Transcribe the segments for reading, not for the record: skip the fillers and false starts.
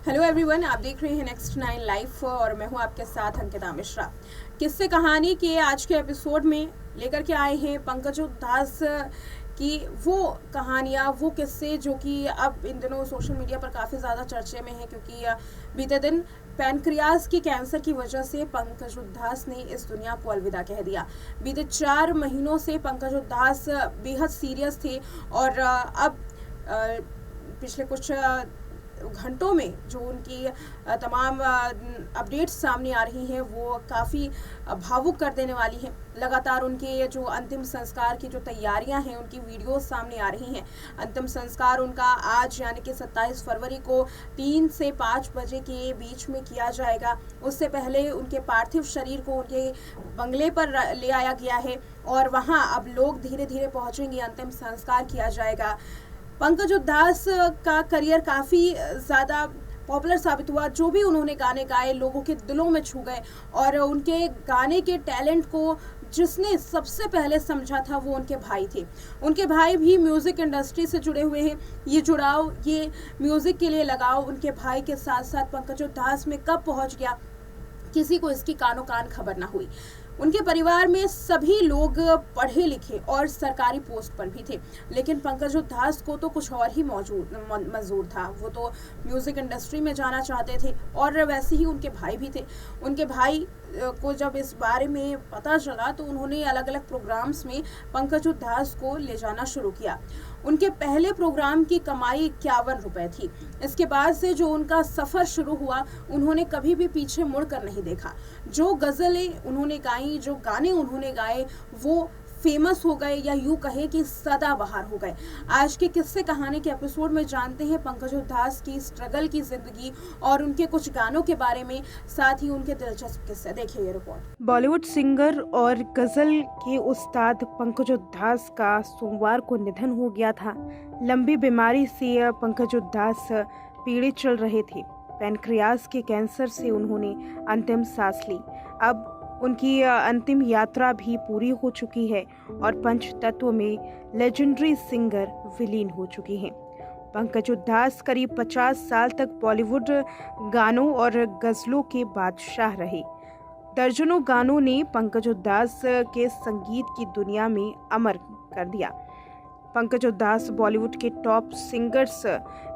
Hello everyone, आप देख रहे हैं नेक्स्ट 9 लाइफ और मैं हूं आपके साथ अंकिता मिश्रा। किस्से कहानी के आज के एपिसोड में लेकर के आए हैं पंकज उधास की वो कहानियां, वो किस्से जो कि अब इन दिनों सोशल मीडिया पर काफ़ी ज़्यादा चर्चे में हैं, क्योंकि बीते दिन पैनक्रियाज के कैंसर की वजह से पंकज उधास ने इस दुनिया को अलविदा कह दिया। बीते 4 महीनों से पंकज उधास बेहद सीरियस थे और अब पिछले कुछ घंटों में जो उनकी तमाम अपडेट्स सामने आ रही हैं वो काफ़ी भावुक कर देने वाली हैं। लगातार उनके जो अंतिम संस्कार की जो तैयारियां हैं उनकी वीडियोस सामने आ रही हैं। अंतिम संस्कार उनका आज यानी कि 27 फरवरी को 3 से 5 बजे के बीच में किया जाएगा। उससे पहले उनके पार्थिव शरीर को उनके बंगले पर ले आया गया है और वहां अब लोग धीरे धीरे पहुंचेंगे, अंतिम संस्कार किया जाएगा। पंकज उधास का करियर काफ़ी ज़्यादा पॉपुलर साबित हुआ। जो भी उन्होंने गाने गाए लोगों के दिलों में छू गए और उनके गाने के टैलेंट को जिसने सबसे पहले समझा था वो उनके भाई थे। उनके भाई भी म्यूज़िक इंडस्ट्री से जुड़े हुए हैं। ये जुड़ाव, ये म्यूज़िक के लिए लगाव उनके भाई के साथ साथ पंकज उधास में कब पहुंच गया, किसी को इसकी कानो कान खबर ना हुई। उनके परिवार में सभी लोग पढ़े लिखे और सरकारी पोस्ट पर भी थे, लेकिन पंकज उधास को तो कुछ और ही मंजूर था। वो तो म्यूज़िक इंडस्ट्री में जाना चाहते थे और वैसे ही उनके भाई भी थे। उनके भाई को जब इस बारे में पता चला तो उन्होंने अलग अलग प्रोग्राम्स में पंकज उधास को ले जाना शुरू किया। उनके पहले प्रोग्राम की कमाई 51 रुपए थी। इसके बाद से जो उनका सफ़र शुरू हुआ, उन्होंने कभी भी पीछे मुड़कर नहीं देखा। जो गज़लें उन्होंने गाई, जो गाने उन्होंने गाए, वो फेमस हो गए या यूँ कहे कि सदाबहार हो गए। आज के किस्से कहानी के एपिसोड में जानते हैं पंकज उधास की स्ट्रगल की ज़िंदगी और उनके कुछ गानों के बारे में, साथ ही उनके दिलचस्प किस्से। देखिए ये रिपोर्ट। बॉलीवुड सिंगर और गज़ल के उस्ताद पंकज उधास का सोमवार को निधन हो गया था। लंबी बीमारी से पंकज उधास पीड़ित चल रहे थे। पैनक्रियाज के कैंसर से उन्होंने अंतिम सांस ली। अब उनकी अंतिम यात्रा भी पूरी हो चुकी है और पंचतत्व में लेजेंडरी सिंगर विलीन हो चुकी हैं। पंकज उधास करीब 50 साल तक बॉलीवुड गानों और गज़लों के बादशाह रहे। दर्जनों गानों ने पंकज उधास के संगीत की दुनिया में अमर कर दिया। पंकज उधास बॉलीवुड के टॉप सिंगर्स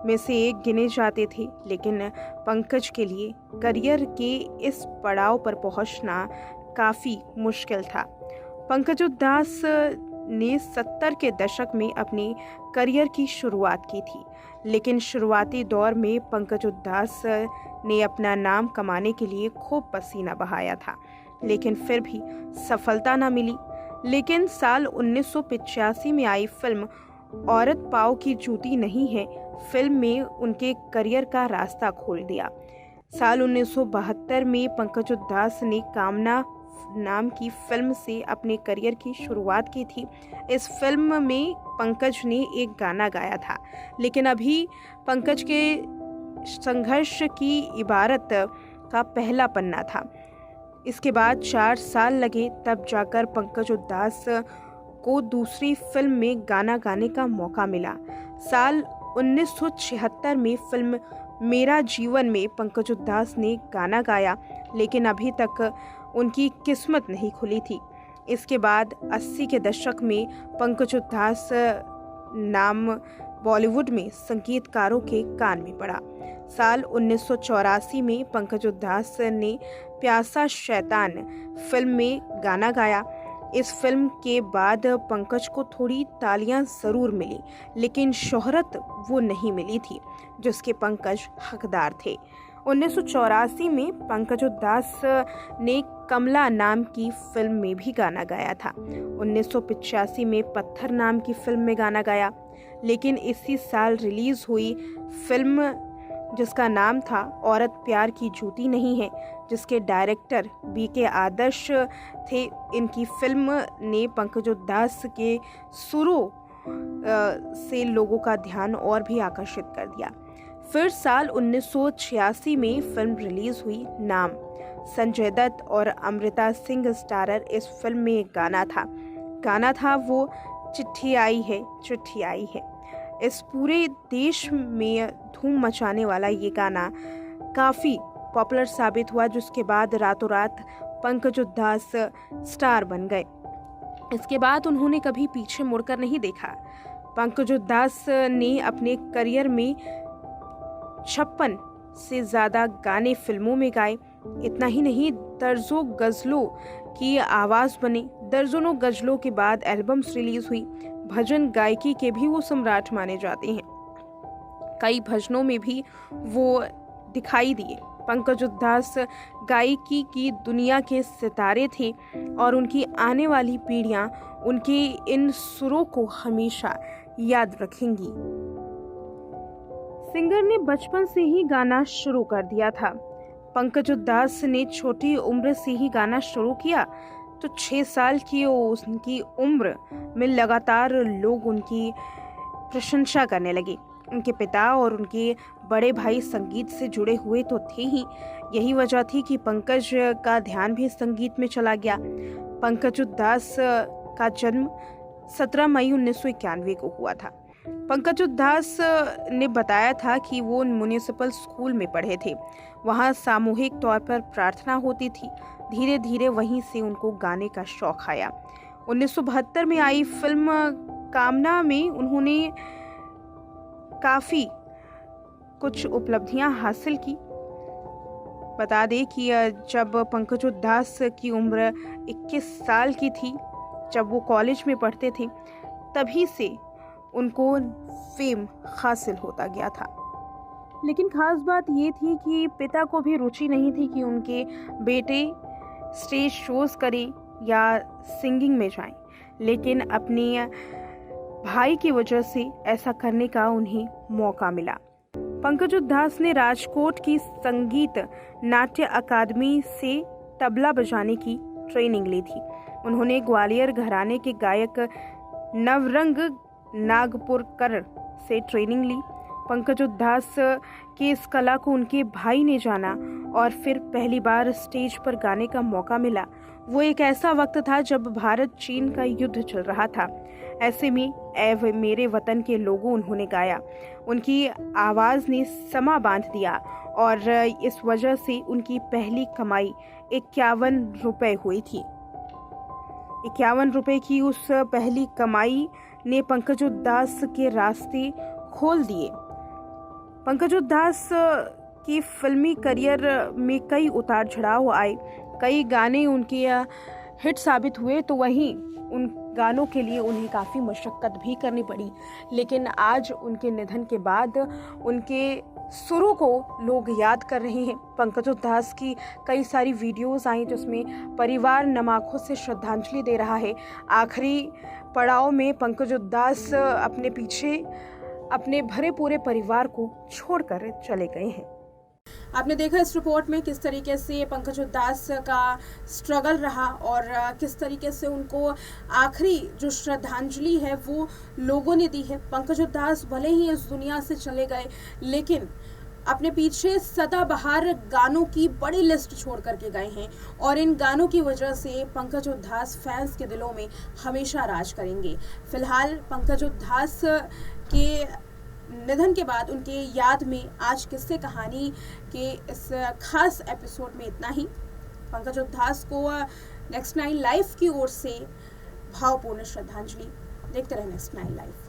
में से एक गिने जाते थे, लेकिन पंकज के लिए करियर के इस पड़ाव पर पहुंचना काफ़ी मुश्किल था। पंकज उधास ने 70 के दशक में अपने करियर की शुरुआत की थी, लेकिन शुरुआती दौर में पंकज उधास ने अपना नाम कमाने के लिए खूब पसीना बहाया था, लेकिन फिर भी सफलता न मिली। लेकिन साल 1985 में आई फिल्म औरत पाँव की जूती नहीं है, फिल्म में उनके करियर का रास्ता खोल दिया। साल 1972 में पंकज उधास ने कामना नाम की फिल्म से अपने करियर की शुरुआत की थी। इस फिल्म में पंकज ने एक गाना गाया था, लेकिन अभी पंकज के संघर्ष की इबारत का पहला पन्ना था। इसके बाद 4 साल लगे, तब जाकर पंकज उधास को दूसरी फिल्म में गाना गाने का मौका मिला। साल 1976 में फिल्म मेरा जीवन में पंकज उधास ने गाना गाया, लेकिन अभी तक उनकी किस्मत नहीं खुली थी। इसके बाद 80 के दशक में पंकज उधास नाम बॉलीवुड में संगीतकारों के कान में पड़ा। साल 1984 में पंकज उधास ने प्यासा शैतान फिल्म में गाना गाया। इस फिल्म के बाद पंकज को थोड़ी तालियां ज़रूर मिली, लेकिन शोहरत वो नहीं मिली थी जिसके पंकज हकदार थे। 1984 में पंकज उधास ने कमला नाम की फिल्म में भी गाना गाया था। 1985 में पत्थर नाम की फिल्म में गाना गाया, लेकिन इसी साल रिलीज़ हुई फिल्म जिसका नाम था औरत प्यार की जूती नहीं है, जिसके डायरेक्टर बीके आदर्श थे। इनकी फिल्म ने पंकज उधास के सुरों से लोगों का ध्यान और भी आकर्षित कर दिया। फिर साल 1986 में फिल्म रिलीज हुई नाम। संजय दत्त और अमृता सिंह स्टारर इस फिल्म में एक गाना था वो चिट्ठी आई है, चिट्ठी आई है। इस पूरे देश में धूम मचाने वाला ये गाना काफ़ी पॉपुलर साबित हुआ, जिसके बाद रातों रात पंकज उधास स्टार बन गए। इसके बाद उन्होंने कभी पीछे मुड़कर नहीं देखा। पंकज उधास ने अपने करियर में 56 से ज़्यादा गाने फिल्मों में गाए। इतना ही नहीं, दर्जों गज़लों की आवाज़ बने। दर्जनों गज़लों के बाद एल्बम्स रिलीज हुई। भजन गायकी के भी वो सम्राट माने जाते हैं। कई भजनों में भी वो दिखाई दिए। पंकज उधास गायकी की दुनिया के सितारे थे और उनकी आने वाली पीढ़ियां उनके इन सुरों को हमेशा याद रखेंगी। सिंगर ने बचपन से ही गाना शुरू कर दिया था। पंकज उधास ने छोटी उम्र से ही गाना शुरू किया तो 6 साल की उनकी उम्र में लगातार लोग उनकी प्रशंसा करने लगे। उनके पिता और उनके बड़े भाई संगीत से जुड़े हुए तो थे ही, यही वजह थी कि पंकज का ध्यान भी संगीत में चला गया। पंकज उधास का जन्म 17 मई 1991 को हुआ था। पंकज उधास ने बताया था कि वो म्युनिसिपल स्कूल में पढ़े थे। वहाँ सामूहिक तौर पर प्रार्थना होती थी। धीरे धीरे वहीं से उनको गाने का शौक आया। 1972 में आई फिल्म कामना में उन्होंने काफ़ी कुछ उपलब्धियां हासिल की। बता दें कि जब पंकज उधास की उम्र 21 साल की थी, जब वो कॉलेज में पढ़ते थे, तभी से उनको फेम हासिल होता गया था। लेकिन खास बात ये थी कि पिता को भी रुचि नहीं थी कि उनके बेटे स्टेज शोज करें या सिंगिंग में जाएं, लेकिन अपने भाई की वजह से ऐसा करने का उन्हें मौका मिला। पंकज उधास ने राजकोट की संगीत नाट्य अकादमी से तबला बजाने की ट्रेनिंग ली थी। उन्होंने ग्वालियर घराने के गायक नवरंग नागपुरकर से ट्रेनिंग ली। पंकज उधास की इस कला को उनके भाई ने जाना और फिर पहली बार स्टेज पर गाने का मौका मिला। वो एक ऐसा वक्त था जब भारत चीन का युद्ध चल रहा था। ऐसे में ऐ मेरे वतन के लोगों उन्होंने गाया। उनकी आवाज़ ने समा बांध दिया और इस वजह से उनकी पहली कमाई 51 रुपये हुई थी। 51 रुपये की उस पहली कमाई ने पंकज उधास के रास्ते खोल दिए। पंकज उधास की फिल्मी करियर में कई उतार चढ़ाव आए। कई गाने उनके हिट साबित हुए तो वहीं उन गानों के लिए उन्हें काफ़ी मशक्क़त भी करनी पड़ी। लेकिन आज उनके निधन के बाद उनके सुरों को लोग याद कर रहे हैं। पंकज उधास की कई सारी वीडियोस आई जिसमें परिवार नम आंखों से श्रद्धांजलि दे रहा है। आखिरी पड़ाव में पंकज उधास अपने पीछे अपने भरे पूरे परिवार को छोड़कर चले गए हैं। आपने देखा इस रिपोर्ट में किस तरीके से पंकज उधास का स्ट्रगल रहा और किस तरीके से उनको आखिरी जो श्रद्धांजलि है वो लोगों ने दी है। पंकज उधास भले ही इस दुनिया से चले गए, लेकिन अपने पीछे सदाबहार गानों की बड़ी लिस्ट छोड़ करके गए हैं और इन गानों की वजह से पंकज उधास फैंस के दिलों में हमेशा राज करेंगे। फिलहाल पंकज उधास के निधन के बाद उनके याद में आज किस्से कहानी के इस खास एपिसोड में इतना ही। पंकज उधास को नेक्स्ट 9 लाइव की ओर से भावपूर्ण श्रद्धांजलि। देखते रहे नेक्स्ट 9 लाइव।